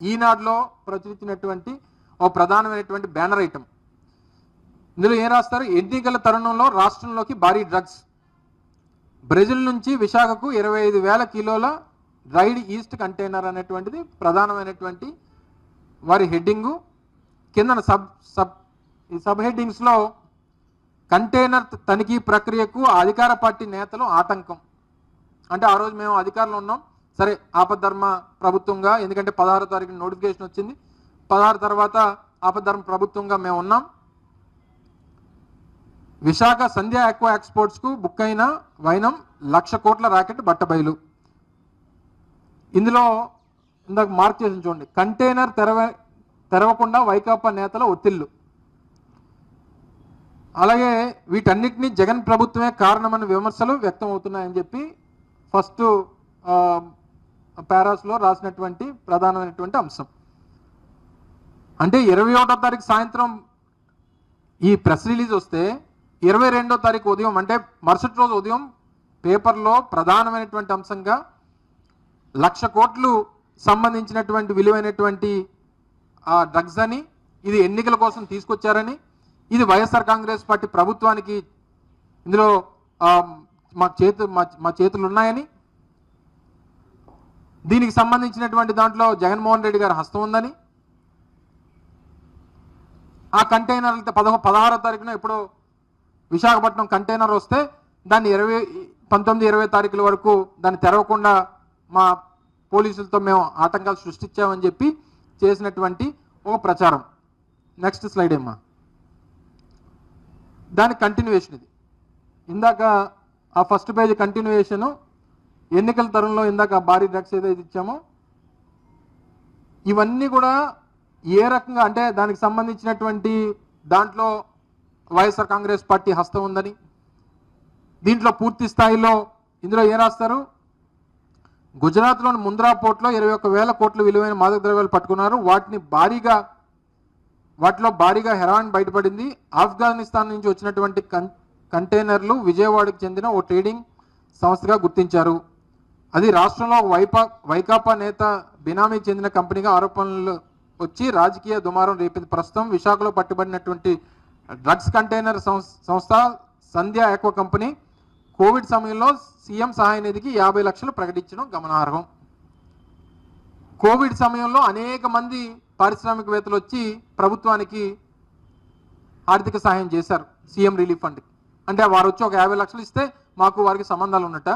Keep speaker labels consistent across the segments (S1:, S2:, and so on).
S1: ఈనాడులో ప్రచురించినటువంటి ఓ ప్రధానమైనటువంటి banner item. ఇందులో ఏం రాస్తారు? ఎన్నికల తరుణంలో రాష్ట్రంలోకి భారీ డ్రగ్స్. బ్రెజిల్ నుంచి విశాఖకు 25,000 కిలోల డ్రైడ్ ఈస్ట్ కంటైనర్ అనేటువంటిది ప్రధానమైనటువంటి వారి హెడ్డింగు. కింద సబ్ హెడ్డింగ్స్లో కంటైనర్ తనిఖీ ప్రక్రియకు అధికార పార్టీ నేతలు ఆటంకం. అంటే ఆ రోజు మేము అధికారంలో ఉన్నాం, సరే ఆపద్ధర్మ ప్రభుత్వంగా, ఎందుకంటే 16వ తారీఖున నోటిఫికేషన్ వచ్చింది, 16 తర్వాత ఆపద్ధర్మ ప్రభుత్వంగా మేము ఉన్నాం. విశాఖ సంధ్యా ఆక్వా ఎక్స్పోర్ట్స్కు బుక్ అయిన వైనం 1,00,000 కోట్ల రాకెట్ బట్టబయలు. ఇందులో ఇందాక మార్క్ చేసి చూడండి, కంటైనర్ తెరవకుండా వైకాపా నేతల ఒత్తిళ్లు. అలాగే వీటన్నిటినీ జగన్ ప్రభుత్వమే కారణమని విమర్శలు వ్యక్తం అవుతున్నాయని చెప్పి ఫస్ట్ పారాస్లో రాసినటువంటి ప్రధానమైనటువంటి అంశం. అంటే 21వ తారీఖు సాయంత్రం ఈ ప్రెస్ రిలీజ్ వస్తే 22వ తారీఖు ఉదయం, అంటే మరుసటి రోజు ఉదయం పేపర్లో ప్రధానమైనటువంటి అంశంగా 1,00,000 కోట్లు సంబంధించినటువంటి విలువైనటువంటి డ్రగ్స్ అని, ఇది ఎన్నికల కోసం తీసుకొచ్చారని, ఇది వైఎస్ఆర్ కాంగ్రెస్ పార్టీ ప్రభుత్వానికి ఇందులో మా చేతులు ఉన్నాయని, దీనికి సంబంధించినటువంటి దాంట్లో జగన్మోహన్ రెడ్డి గారి హస్తం ఉందని, ఆ కంటైనర్ 16వ తారీఖున ఇప్పుడు విశాఖపట్నం కంటైనర్ వస్తే దాన్ని 19-20 తారీఖుల వరకు దాన్ని తెరవకుండా మా పోలీసులతో మేము ఆటంకాలు సృష్టించామని చెప్పి చేసినటువంటి ఒక ప్రచారం. నెక్స్ట్ స్లైడ్ ఏమ్మా. దాని కంటిన్యూవేషన్ ఇది. ఇందాక ఆ ఫస్ట్ పేజ్ కంటిన్యూవేషను, ఎన్నికల తరంలో ఇందాక భారీ డ్రగ్స్ ఏదైతే ఇచ్చామో ఇవన్నీ కూడా ఏ రకంగా, అంటే దానికి సంబంధించినటువంటి దాంట్లో వైఎస్ఆర్ కాంగ్రెస్ పార్టీ హస్తం ఉందని, దీంట్లో పూర్తి స్థాయిలో ఇందులో ఏం రాస్తారు? గుజరాత్లోని ముంద్రా పోర్ట్లో 21,000 కోట్ల విలువైన మాదక ద్రవ్యాలు పట్టుకున్నారు. వాటిలో భారీగా హెరాయిన్ బయటపడింది. ఆఫ్ఘనిస్తాన్ నుంచి వచ్చినటువంటి కంటైనర్లు విజయవాడకు చెందిన ఓ ట్రేడింగ్ సంస్థగా గుర్తించారు. అది రాష్ట్రంలో వైకాపా నేత బినామీ చెందిన కంపెనీగా ఆరోపణలు వచ్చి రాజకీయ దుమారం రేపింది. ప్రస్తుతం విశాఖలో పట్టుబడినటువంటి డ్రగ్స్ కంటైనర్ సంస్థ సంధ్యా ఆక్వా కంపెనీ కోవిడ్ సమయంలో సీఎం సహాయ నిధికి 50 లక్షలు ప్రకటించడం గమనార్హం. కోవిడ్ సమయంలో అనేక మంది పారిశ్రామికవేత్తలు వచ్చి ప్రభుత్వానికి ఆర్థిక సహాయం చేశారు సీఎం రిలీఫ్ ఫండ్. అంటే వారు వచ్చి ఒక 50 లక్షలు ఇస్తే మాకు వారికి సంబంధాలు ఉన్నట్ట?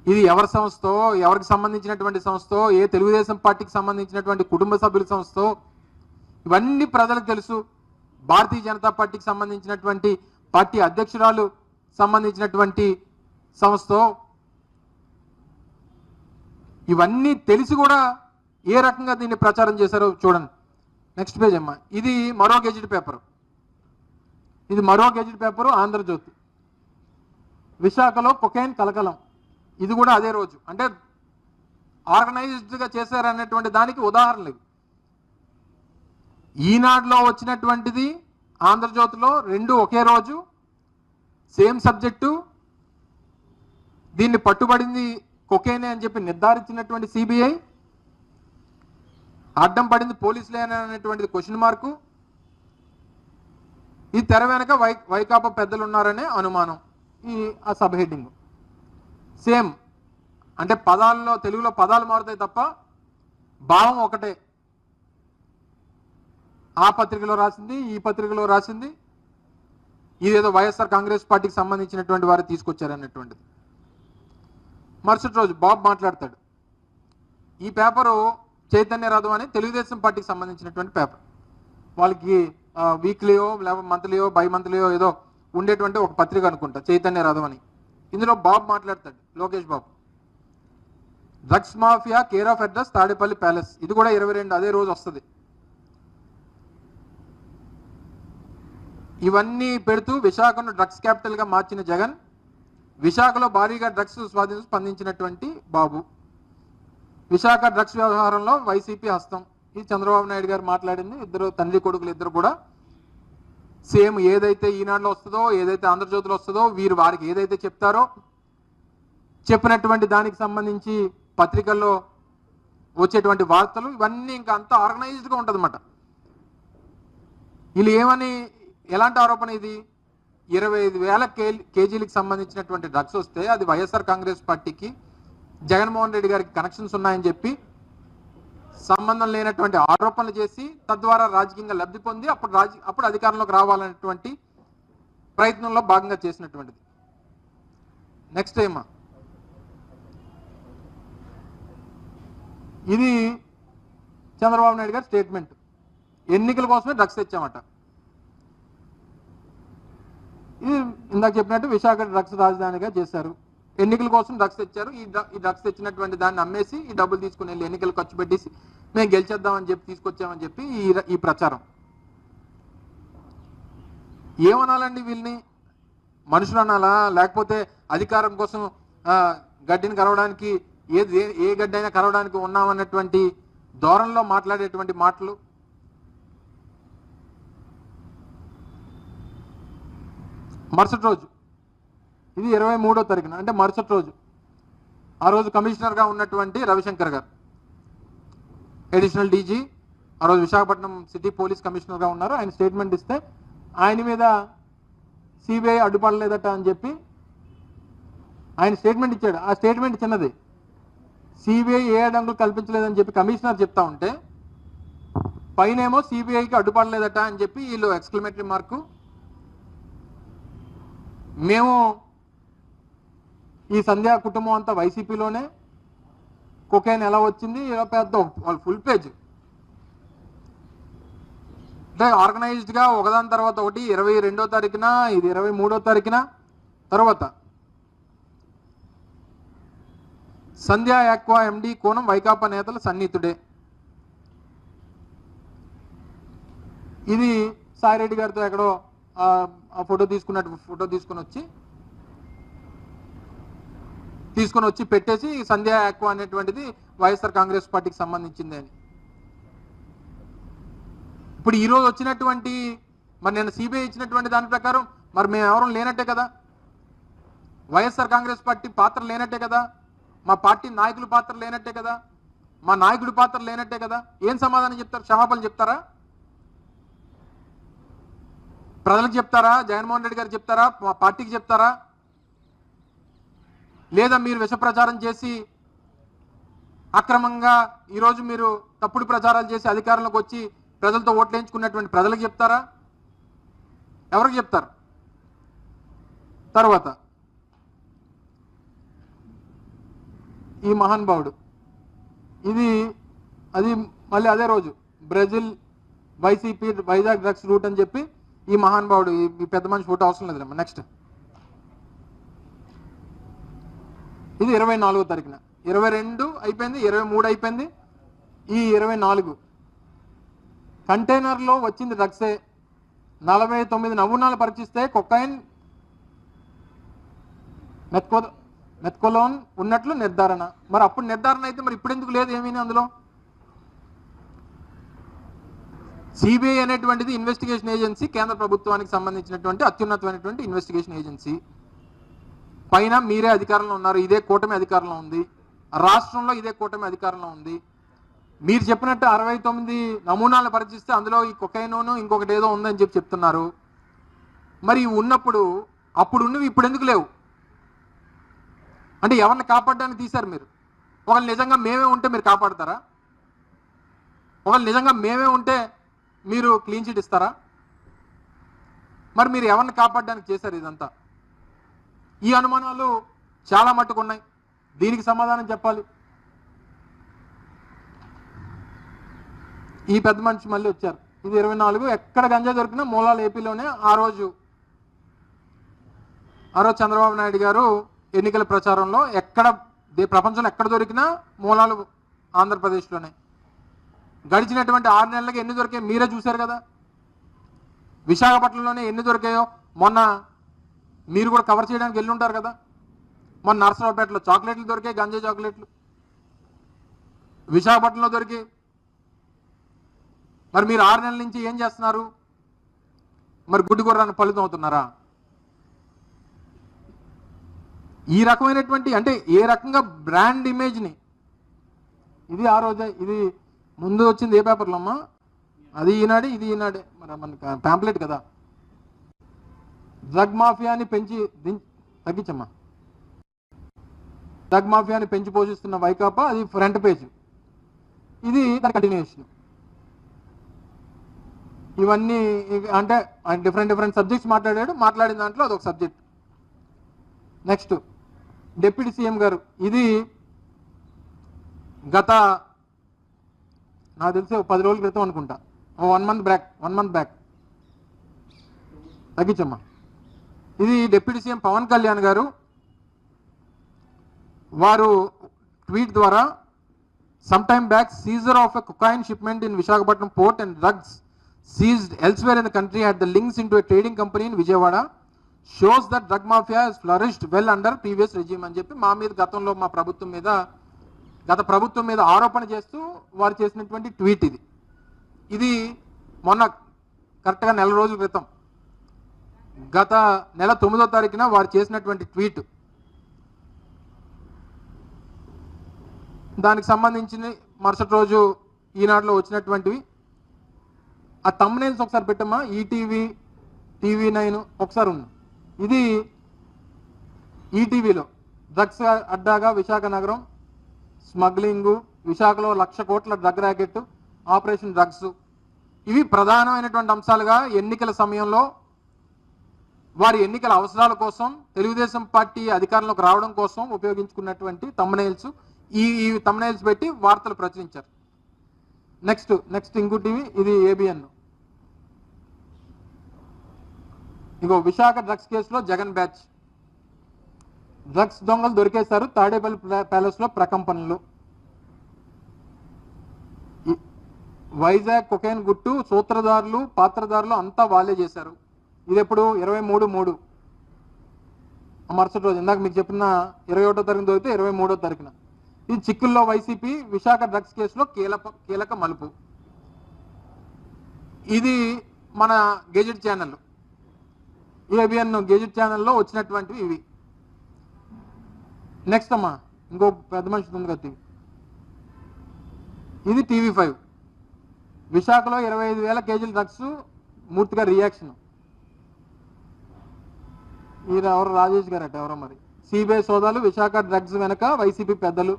S1: ఇది ఎవరి సంస్థో, ఎవరికి సంబంధించినటువంటి సంస్థో, ఏ తెలుగుదేశం పార్టీకి సంబంధించినటువంటి కుటుంబ సభ్యుల సంస్థో ఇవన్నీ ప్రజలకు తెలుసు. భారతీయ జనతా పార్టీకి సంబంధించినటువంటి పార్టీ అధ్యక్షురాలు సంబంధించినటువంటి సంస్థో, ఇవన్నీ తెలిసి కూడా ఏ రకంగా దీన్ని ప్రచారం చేశారో చూడండి. నెక్స్ట్ పేజ్ అమ్మా. ఇది మరో గెజిట్ పేపరు, ఆంధ్రజ్యోతి. విశాఖలో కొకైన్ కలకలం. ఇది కూడా అదే రోజు, అంటే ఆర్గనైజ్డ్గా చేశారనేటువంటి దానికి ఉదాహరణలు. ఈనాడులో వచ్చినటువంటిది, ఆంధ్రజ్యోతిలో, రెండు ఒకే రోజు, సేమ్ సబ్జెక్టు. దీన్ని పట్టుబడింది కొకైనే అని చెప్పి నిర్ధారించినటువంటి సిబిఐ, అడ్డం పడింది పోలీసులే అనేటువంటిది క్వశ్చన్ మార్కు. ఈ తెర వెనక వైకాపా పెద్దలు ఉన్నారనే అనుమానం. ఆ సబ్ హెడ్డింగ్ సేమ్, అంటే పదాల్లో తెలుగులో పదాలు మారుతాయి తప్ప భావం ఒకటే. ఆ పత్రికలో రాసింది, ఈ పత్రికలో రాసింది, ఇదేదో వైఎస్ఆర్ కాంగ్రెస్ పార్టీకి సంబంధించినటువంటి వారు తీసుకొచ్చారనేటువంటిది. మరుసటి రోజు బాబు మాట్లాడతాడు. ఈ పేపరు చైతన్య రథం అని తెలుగుదేశం పార్టీకి సంబంధించినటువంటి పేపర్. వాళ్ళకి వీక్లీయో లేకపోతే మంత్లీయో బై మంత్లీయో ఏదో ఉండేటువంటి ఒక పత్రిక అనుకుంటా, చైతన్య రథం అని. ఇందులో బాబు మాట్లాడతాడు, Lokesh Babu. Drugs mafia care of address Tadepalli palace. ఇది కూడా 22 అదే రోజు వస్తుంది. ఇవన్నీ పెడుతూ విశాఖను డ్రగ్స్ క్యాపిటల్గా మార్చిన జగన్, విశాఖలో భారీగా డ్రగ్స్ స్పందించినటువంటి బాబు. విశాఖ డ్రగ్స్ వ్యవహారంలో వైసీపీ హస్తం. ఇది చంద్రబాబు నాయుడు గారు మాట్లాడింది. ఇద్దరు తండ్రి కొడుకులు ఇద్దరు కూడా సేమ్ ఏదైతే ఈనాడులో వస్తుందో, ఏదైతే ఆంధ్రజ్యోతిలో వస్తుందో, వారికి ఏదైతే చెప్తారో చెప్పినటువంటి దానికి సంబంధించి పత్రికల్లో వచ్చేటువంటి వార్తలు ఇవన్నీ ఇంకా అంతా ఆర్గనైజ్డ్గా ఉంటుందన్నమాట. వీళ్ళు ఏమని, ఎలాంటి ఆరోపణ ఇది, 25,000 కేజీలకు సంబంధించినటువంటి డ్రగ్స్ వస్తే అది వైఎస్ఆర్ కాంగ్రెస్ పార్టీకి జగన్మోహన్ రెడ్డి గారికి కనెక్షన్స్ ఉన్నాయని చెప్పి సంబంధం లేనటువంటి ఆరోపణలు చేసి తద్వారా రాజకీయంగా లబ్ధి పొంది అప్పుడు అధికారంలోకి రావాలనేటువంటి ప్రయత్నంలో భాగంగా చేసినటువంటిది. నెక్స్ట్ ఏమా, ఇది చంద్రబాబు నాయుడు గారి స్టేట్మెంట్. ఎన్నికల కోసమే డ్రగ్స్ తెచ్చామట. ఇది ఇందాక చెప్పినట్టు విశాఖ డ్రగ్స్ రాజధానిగా చేశారు. ఎన్నికల కోసం డ్రగ్స్ తెచ్చారు. ఈ డ్రగ్స్ తెచ్చినటువంటి దాన్ని అమ్మేసి ఈ డబ్బులు తీసుకుని వెళ్ళి ఎన్నికలు ఖర్చు పెట్టేసి మేము గెలిచేద్దామని చెప్పి తీసుకొచ్చామని చెప్పి ఈ ప్రచారం. ఏమనాలండి వీళ్ళని? మనుషులు అనాలా, లేకపోతే అధికారం కోసం గడ్డిని కరవడానికి ఏ గడ్డి అయినా కరవడానికి ఉన్నామన్నటువంటి ధోరణిలో మాట్లాడేటువంటి మాటలు. మరుసటి రోజు, ఇది 23వ తారీఖున, అంటే మరుసటి రోజు, ఆ రోజు కమిషనర్గా ఉన్నటువంటి రవిశంకర్ గారు, అడిషనల్ డీజీ, ఆ రోజు విశాఖపట్నం సిటీ పోలీస్ కమిషనర్గా ఉన్నారు. ఆయన స్టేట్మెంట్ ఇస్తే ఆయన మీద సిబిఐ అడ్డుపడలేదట అని చెప్పి ఆయన స్టేట్మెంట్ ఇచ్చాడు. ఆ స్టేట్మెంట్ చిన్నది, సిబిఐ ఏ అడ్డంకులు కల్పించలేదని చెప్పి కమిషనర్ చెప్తా ఉంటే పైనేమో సిబిఐకి అడ్డుపడలేదట అని చెప్పి వీళ్ళు ఎక్స్క్లమేటరీ మార్కు. మేము ఈ సంధ్యా కుటుంబం అంతా వైసీపీలోనే, కొకైన్ ఎలా వచ్చింది, ఇలా పెద్ద వాళ్ళు ఫుల్ పేజ్, అంటే ఆర్గనైజ్డ్గా ఒకదాని తర్వాత ఒకటి. 22వ తారీఖున, ఇది 23వ తారీఖున, తర్వాత సంధ్యా యాక్వా ఎండి కోణం వైకాపా నేతల సన్నిహితుడే. ఇది సాయిరెడ్డి గారితో ఎక్కడో ఆ ఫోటో తీసుకుని వచ్చి పెట్టేసి సంధ్యా యాక్వా అనేటువంటిది వైఎస్ఆర్ కాంగ్రెస్ పార్టీకి సంబంధించింది అని. ఇప్పుడు ఈరోజు వచ్చినటువంటి, మరి నేను సిబిఐ ఇచ్చినటువంటి దాని ప్రకారం మరి మేము ఎవరు లేనట్టే కదా, వైఎస్ఆర్ కాంగ్రెస్ పార్టీ పాత్ర లేనట్టే కదా, మా పార్టీ నాయకుల పాత్ర లేనట్టే కదా, మా నాయకుడి పాత్ర లేనట్టే కదా. ఏం సమాధానం చెప్తారు? క్షమాపణలు చెప్తారా? ప్రజలకు చెప్తారా? జగన్మోహన్ రెడ్డి గారు చెప్తారా? మా పార్టీకి చెప్తారా? లేదా మీరు విష ప్రచారం చేసి అక్రమంగా ఈరోజు మీరు తప్పుడు ప్రచారాలు చేసి అధికారంలోకి వచ్చి ప్రజలతో ఓట్లు వేయించుకున్నటువంటి ప్రజలకు చెప్తారా? ఎవరికి చెప్తారు? తర్వాత ఈ మహానుభావుడు, అది మళ్ళీ అదే రోజు Brazil YCP Vizag drugs route అని చెప్పి ఈ మహానుభావుడు, ఈ పెద్ద మనిషి ఫోటో అవసరం లేదమ్మా. నెక్స్ట్, ఇది 24వ తారీఖున, 22 అయిపోయింది, 23 అయిపోయింది, ఈ 24 కంటైనర్లో వచ్చింది డ్రగ్సే. 49 నమూనాలు పరీక్షిస్తే కొకైన్, మెత్కోలోన్ ఉన్నట్లు నిర్ధారణ. మరి అప్పుడు నిర్ధారణ అయితే మరి ఇప్పుడు ఎందుకు లేదు ఏమీ అందులో? సిబిఐ అనేటువంటిది ఇన్వెస్టిగేషన్ ఏజెన్సీ, కేంద్ర ప్రభుత్వానికి సంబంధించినటువంటి అత్యున్నతమైనటువంటి ఇన్వెస్టిగేషన్ ఏజెన్సీ. పైన మీరే అధికారంలో ఉన్నారు, ఇదే కూటమి అధికారంలో ఉంది, రాష్ట్రంలో ఇదే కూటమి అధికారంలో ఉంది. మీరు చెప్పినట్టు 69 నమూనాలను పరీక్షిస్తే అందులో ఈ కొకైనోను ఇంకొకటి ఏదో ఉందని చెప్తున్నారు. మరి ఉన్నప్పుడు అప్పుడు ఉన్నవి ఇప్పుడు ఎందుకు లేవు? అంటే ఎవరిని కాపాడడానికి తీశారు మీరు? ఒకళ్ళు నిజంగా మేమే ఉంటే మీరు కాపాడతారా? ఒకళ్ళు నిజంగా మేమే ఉంటే మీరు క్లీన్ చిట్ ఇస్తారా? మరి మీరు ఎవరిని కాపాడడానికి చేశారు ఇదంతా? ఈ అనుమానాలు చాలా మట్టుకు ఉన్నాయి. దీనికి సమాధానం చెప్పాలి. ఈ పెద్ద మనిషి మళ్ళీ వచ్చారు. ఇది 24, ఎక్కడ గంజా దొరికినా మూలాలు ఏపీలోనే. ఆ రోజు చంద్రబాబు నాయుడు గారు ఎన్నికల ప్రచారంలో ఎక్కడ ప్రపంచంలో ఎక్కడ దొరికినా మూలాలు ఆంధ్రప్రదేశ్లోనే. గడిచినటువంటి 6 నెలలకి ఎన్ని దొరికాయో మీరే చూశారు కదా. విశాఖపట్నంలోనే ఎన్ని దొరికాయో మొన్న మీరు కూడా కవర్ చేయడానికి వెళ్ళి ఉంటారు కదా. మొన్న నర్సరావుపేటలో చాక్లెట్లు దొరికాయి, గంజా చాక్లెట్లు విశాఖపట్నంలో దొరికాయి. మరి మీరు 6 నెలల నుంచి ఏం చేస్తున్నారు? మరి గుడ్డి గుర్రాన్ని ఫలితం అవుతున్నారా? ఈ రకమైనటువంటి, అంటే ఏ రకంగా బ్రాండ్ ఇమేజ్ని ఇది ఆ రోజే, ఇది ముందు వచ్చింది ఏ పేపర్లో అమ్మా? అది ఈనాడే, ఇది ఈనాడే, మరి మనకి ప్యాంప్లెట్ కదా. డ్రగ్ మాఫియాని తగ్గించమ్మా. డ్రగ్ మాఫియాని పెంచి పోషిస్తున్న వైకాపా, అది ఫ్రంట్ పేజ్. ఇది దాని కంటిన్యూషన్. ఇవన్నీ అంటే డిఫరెంట్ సబ్జెక్ట్స్ మాట్లాడిన దాంట్లో అదొక సబ్జెక్ట్. నెక్స్ట్ డిప్యూటీ సీఎం గారు, ఇది గత నాకు తెలిసి 10 రోజుల క్రితం అనుకుంటా, 1 మంత్ బ్యాక్. తగ్గించమ్మా. ఇది డిప్యూటీ సీఎం పవన్ కళ్యాణ్ గారు వారు ట్వీట్ ద్వారా some time back Caesar of a cocaine shipment in Visakhapatnam port and drugs seized elsewhere in the country had the links into a trading company in Vijayawada shows that drug mafia has flourished well under previous regime అని చెప్పి మా మీద గతంలో గత ప్రభుత్వం మీద ఆరోపణ చేస్తూ వారు చేసినటువంటి ట్వీట్ ఇది. ఇది మొన్న కరెక్ట్గా నెల రోజుల క్రితం, గత నెల 9వ తారీఖున వారు చేసినటువంటి ట్వీట్. దానికి సంబంధించిన మరుసటి రోజు ఈనాడులో వచ్చినటువంటివి. ఆ థంబ్నెయిల్స్ ఒకసారి పెట్టమ్మా. ఈటీవీ, TV9 ఒకసారి ఉంది. ఇది ఈటీవీలో డ్రగ్స్ అడ్డాగా విశాఖ నగరం, స్మగ్లింగు, విశాఖలో 1,00,000 కోట్ల డ్రగ్ ర్యాకెట్, ఆపరేషన్ డ్రగ్స్. ఇవి ప్రధానమైనటువంటి అంశాలుగా ఎన్నికల సమయంలో వారి ఎన్నికల అవసరాల కోసం తెలుగుదేశం పార్టీ అధికారంలోకి రావడం కోసం ఉపయోగించుకున్నటువంటి థంబ్నెయిల్స్. ఈ థంబ్నెయిల్స్ పెట్టి వార్తలు ప్రచురించారు. నెక్స్ట్ ఇంకోటి, ఇది ABN. ఇగో విశాఖ డ్రగ్స్ కేసులో జగన్ బ్యాచ్. డ్రగ్స్ దొంగలు దొరికేశారు, తాడేపల్లి ప్యాలెస్ లో ప్రకంపనలు. వైజాగ్ కొకైన్ గుట్టు సూత్రధారులు, పాత్రధారులు అంతా వాళ్ళే చేశారు. ఇది ఎప్పుడు? 23/3 మరుసటి రోజు. ఇందాక మీకు చెప్పిన 21వ తారీఖున దొరికితే 23వ తారీఖున. ఇది చిక్కుల్లో వైసీపీ విశాఖ డ్రగ్స్ కేసులో కీలక మలుపు. ఇది మన గెజెట్ ఛానల్, ABN గెజెట్ ఛానల్లో వచ్చినటువంటివి ఇవి. నెక్స్ట్ అమ్మా, ఇంకో పెద్ద మనిషి ఉంది కదా, ఇది TV5. విశాఖలో 25,000 కేజీల డ్రగ్స్, మూర్తిగా రియాక్షన్. ఈయన ఎవరు? రాజేష్ గారట ఎవరో మరి. CBI సోదాలు, విశాఖ డ్రగ్స్ వెనక వైసీపీ పెద్దలు.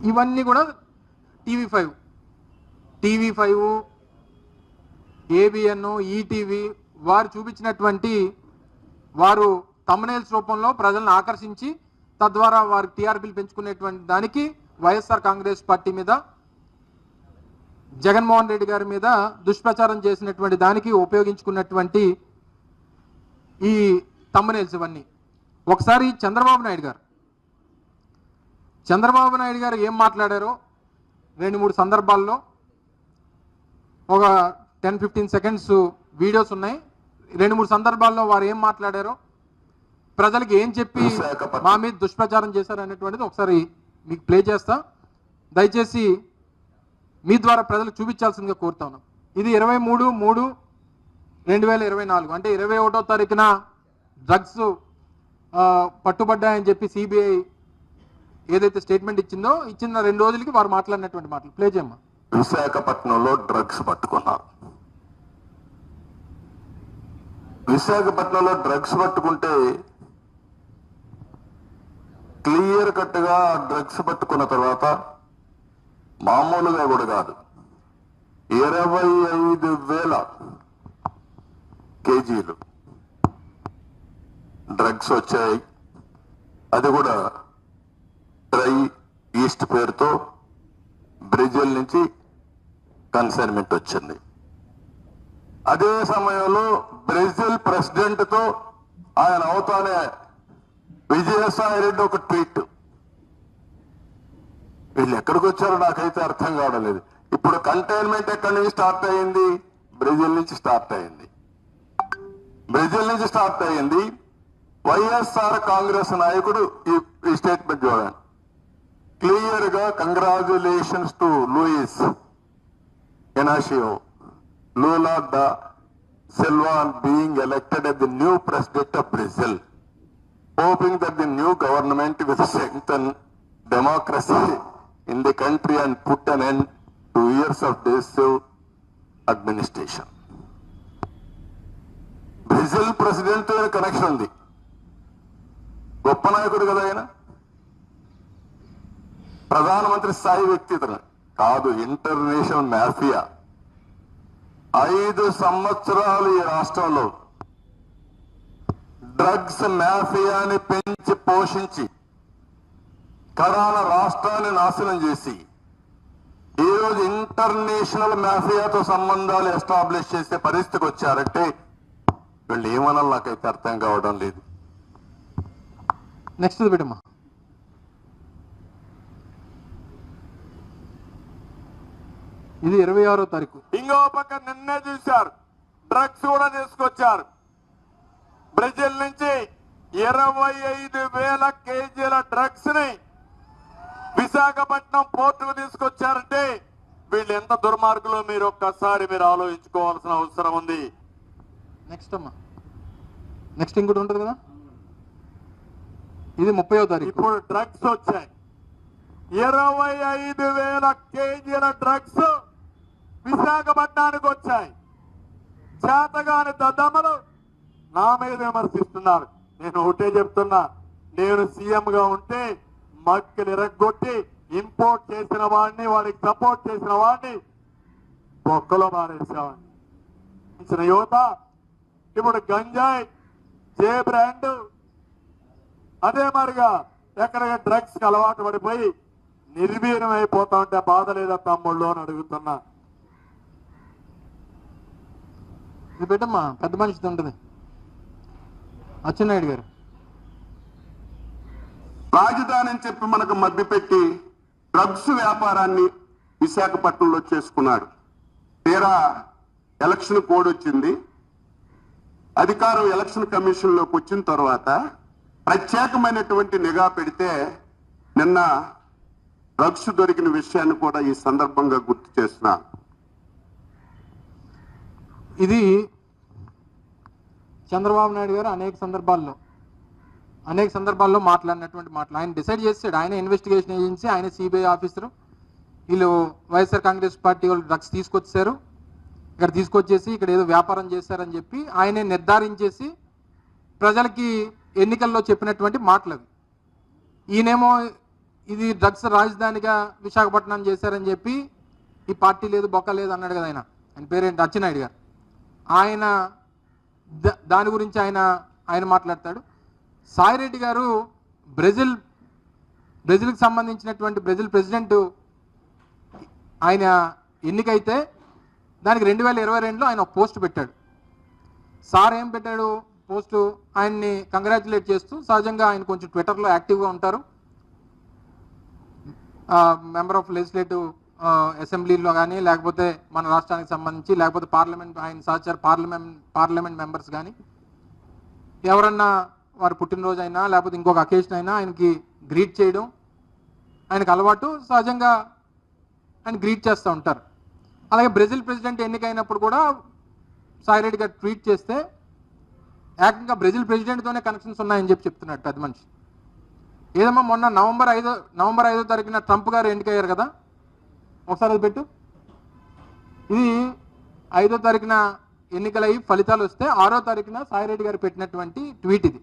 S1: ఇవన్నీ కూడా TV5, ABN, ఈటీవీ వారు చూపించినటువంటి, వారు థంబ్నెయిల్స్ రూపంలో ప్రజలను ఆకర్షించి తద్వారా వారు టీఆర్పీలు పెంచుకునేటువంటి దానికి వైఎస్ఆర్ కాంగ్రెస్ పార్టీ మీద, జగన్మోహన్ రెడ్డి గారి మీద దుష్ప్రచారం చేసినటువంటి దానికి ఉపయోగించుకున్నటువంటి ఈ థంబ్నెయిల్స్ ఇవన్నీ. ఒకసారి చంద్రబాబు నాయుడు గారు ఏం మాట్లాడారో 2-3 సందర్భాల్లో ఒక 10-15 సెకండ్స్ వీడియోస్ ఉన్నాయి. 2-3 సందర్భాల్లో వారు ఏం మాట్లాడారో, ప్రజలకు ఏం చెప్పి మా మీద దుష్ప్రచారం చేశారు అనేటువంటిది ఒకసారి మీకు ప్లే చేస్తా. దయచేసి మీ ద్వారా ప్రజలకు చూపించాల్సిందిగా కోరుతా ఉన్నాం. ఇది 23/3/2024 అంటే 21వ తారీఖున డ్రగ్స్ పట్టుబడ్డాయని చెప్పి CBI ఏదైతే స్టేట్మెంట్ ఇచ్చిన 2 రోజులకి వారు మాట్లాడినటువంటి మాటలు ప్లే చేయమ్మా.
S2: విశాఖపట్నంలో డ్రగ్స్ పట్టుకున్నారు. విశాఖపట్నంలో డ్రగ్స్ పట్టుకుంటే క్లియర్ కట్ గా డ్రగ్స్ పట్టుకున్న తర్వాత మామూలుగా కూడా కాదు, 25,000 కేజీలు డ్రగ్స్ వచ్చాయి. అది కూడా ట్రై ఈస్ట్ పేరుతో బ్రెజిల్ నుంచి కన్సైన్మెంట్ వచ్చింది. అదే సమయంలో బ్రెజిల్ ప్రెసిడెంట్ తో ఆయన అవుతానే విజయసాయి రెడ్డి ఒక ట్వీట్. వీళ్ళు ఎక్కడికి వచ్చారో నాకైతే అర్థం కావడం లేదు. ఇప్పుడు కంటైన్మెంట్ ఎక్కడి నుంచి స్టార్ట్ అయింది? బ్రెజిల్ నుంచి స్టార్ట్ అయింది. వైఎస్ఆర్ కాంగ్రెస్ నాయకుడు ఈ స్టేట్మెంట్ చూడండి. క్లియర్ గా congratulations to Luiz Inacio Lula da Silva on being elected as the new president of Brazil, hoping that the new government will strengthen democracy in the country and put an end to years of divisive administration. Brazil president connection ఉంది. గొప్ప నాయకుడు కదా ఆయన, ప్రధానమంత్రి స్థాయి వ్యక్తి ఇతను కాదు. ఇంటర్నేషనల్ మాఫియా 5 సంవత్సరాలు ఈ రాష్ట్రంలో డ్రగ్స్ మాఫియాని పెంచి పోషించి కరాల రాష్ట్రాన్ని నాశనం చేసి ఈరోజు ఇంటర్నేషనల్ మాఫియాతో సంబంధాలు ఎస్టాబ్లిష్ చేసే పరిస్థితికి వచ్చారంటే వీళ్ళు ఏమనాలి నాకైతే అర్థం కావడం లేదు.
S1: నెక్స్ట్ పెట్టమ్మా. ఇది 26వ తారీఖు.
S2: ఇంకో పక్క నిన్నే చూశారు, డ్రగ్స్ కూడా తీసుకొచ్చారు. బ్రెజిల్ నుంచి 25,000 కేజీల డ్రగ్స్ ని విశాఖపట్నం పోర్టుకు తీసుకొచ్చారంటే వీళ్ళు ఎంత దుర్మార్గులో మీరు ఒక్కసారి ఆలోచించుకోవాల్సిన అవసరం ఉంది.
S1: నెక్స్ట్ అమ్మా, నెక్స్ట్ ఇంకోటి ఉంటుంది కదా, ఇది 30వ తారీఖు.
S2: ఇప్పుడు డ్రగ్స్ వచ్చాయి. 25,000 కేజీల డ్రగ్స్ విశాఖపట్నానికి వచ్చాయి. చేతగాని దద్దమ్మలు నా మీద విమర్శిస్తున్నారు. నేను ఒకటే చెప్తున్నా, నేను సీఎంగా ఉంటే మక్కలు ఇరగొట్టి ఇంపోర్ట్ చేసిన వాడిని, వాడికి సపోర్ట్ చేసిన వాడిని బొక్కలో మారేసేవాడిని. ఇచ్చిన యువత ఇప్పుడు గంజాయి, జే బ్రాండ్, అదే మరిగా ఎక్కడికి డ్రగ్స్ కి అలవాటు పడిపోయి నిర్వీర్యం అయిపోతా ఉంటే బాధ లేదా తమ్ముళ్ళు అని అడుగుతున్నా.
S1: ఇది పెట్టమ్మా, పెద్ద మనిషిది ఉంటుంది. అచ్చెన్నాయుడు గారు
S3: రాజధాని అని చెప్పి మనకు మభ్యపెట్టి డ్రగ్స్ వ్యాపారాన్ని విశాఖపట్నంలో చేసుకున్నాడు. తీరా ఎలక్షన్ కోడ్ వచ్చింది, అధికారం ఎలక్షన్ కమిషన్ లోకి వచ్చిన తర్వాత ప్రత్యేకమైనటువంటి నిఘా పెడితే నిన్న డ్రగ్స్ దొరికిన విషయాన్ని కూడా ఈ సందర్భంగా గుర్తు చేస్తున్నా.
S1: ఇది చంద్రబాబు నాయుడు గారు అనేక సందర్భాల్లో మాట్లాడినటువంటి మాటలు. ఆయన డిసైడ్ చేస్తాడు, ఆయన ఇన్వెస్టిగేషన్ ఏజెన్సీ, ఆయన సిబిఐ ఆఫీసరు, వీళ్ళు వైఎస్ఆర్ కాంగ్రెస్ పార్టీ వాళ్ళు డ్రగ్స్ తీసుకొచ్చారు, ఇక్కడ తీసుకొచ్చేసి ఇక్కడ ఏదో వ్యాపారం చేశారని చెప్పి ఆయనే నిర్ధారించేసి ప్రజలకి ఎన్నికల్లో చెప్పినటువంటి మాటలు అవి. ఈయనేమో ఇది డ్రగ్స్ రాజధానిగా విశాఖపట్నం చేశారని చెప్పి ఈ పార్టీ లేదు బొక్క లేదు అన్నాడు కదా ఆయన పేరేంటి, అచ్చెన్నాయుడు గారు. ఆయన దాని గురించి ఆయన మాట్లాడతాడు. సాయిరెడ్డి గారు బ్రెజిల్కి సంబంధించినటువంటి బ్రెజిల్ ప్రెసిడెంట్ ఆయన ఎన్నికైతే దానికి 2022లో ఆయన ఒక పోస్ట్ పెట్టాడు. సార్ ఏం పెట్టాడు పోస్టు, ఆయన్ని కంగ్రాచులేట్ చేస్తూ, సహజంగా ఆయన కొంచెం ట్విట్టర్లో యాక్టివ్గా ఉంటారు, మెంబర్ ఆఫ్ లెజిస్లేటివ్ అసెంబ్లీలో కానీ లేకపోతే మన రాష్ట్రానికి సంబంధించి లేకపోతే పార్లమెంట్ ఆయన సహచార పార్లమెంట్ మెంబర్స్ కానీ ఎవరన్నా వారి పుట్టినరోజు అయినా లేకపోతే ఇంకొక అకేషన్ అయినా ఆయనకి గ్రీట్ చేయడం ఆయనకు అలవాటు, సహజంగా ఆయన గ్రీట్ చేస్తూ ఉంటారు. అలాగే బ్రెజిల్ ప్రెసిడెంట్ ఎన్నికైనప్పుడు కూడా సాయిరెడ్డి గారు ట్వీట్ చేస్తే ఏకంగా బ్రెజిల్ ప్రెసిడెంట్తోనే కనెక్షన్స్ ఉన్నాయని చెప్తున్నాడు పెద్ద మనిషి. ఏదమ్మా మొన్న నవంబర్ 5వ తారీఖున ట్రంప్ గారు ఎన్నికయ్యారు కదా, ఒకసారి అది పెట్టు. ఇది 5వ తారీఖున ఎన్నికలయ్యి ఫలితాలు వస్తే 6వ తారీఖున సాయిరెడ్డి గారు పెట్టినటువంటి ట్వీట్ ఇది.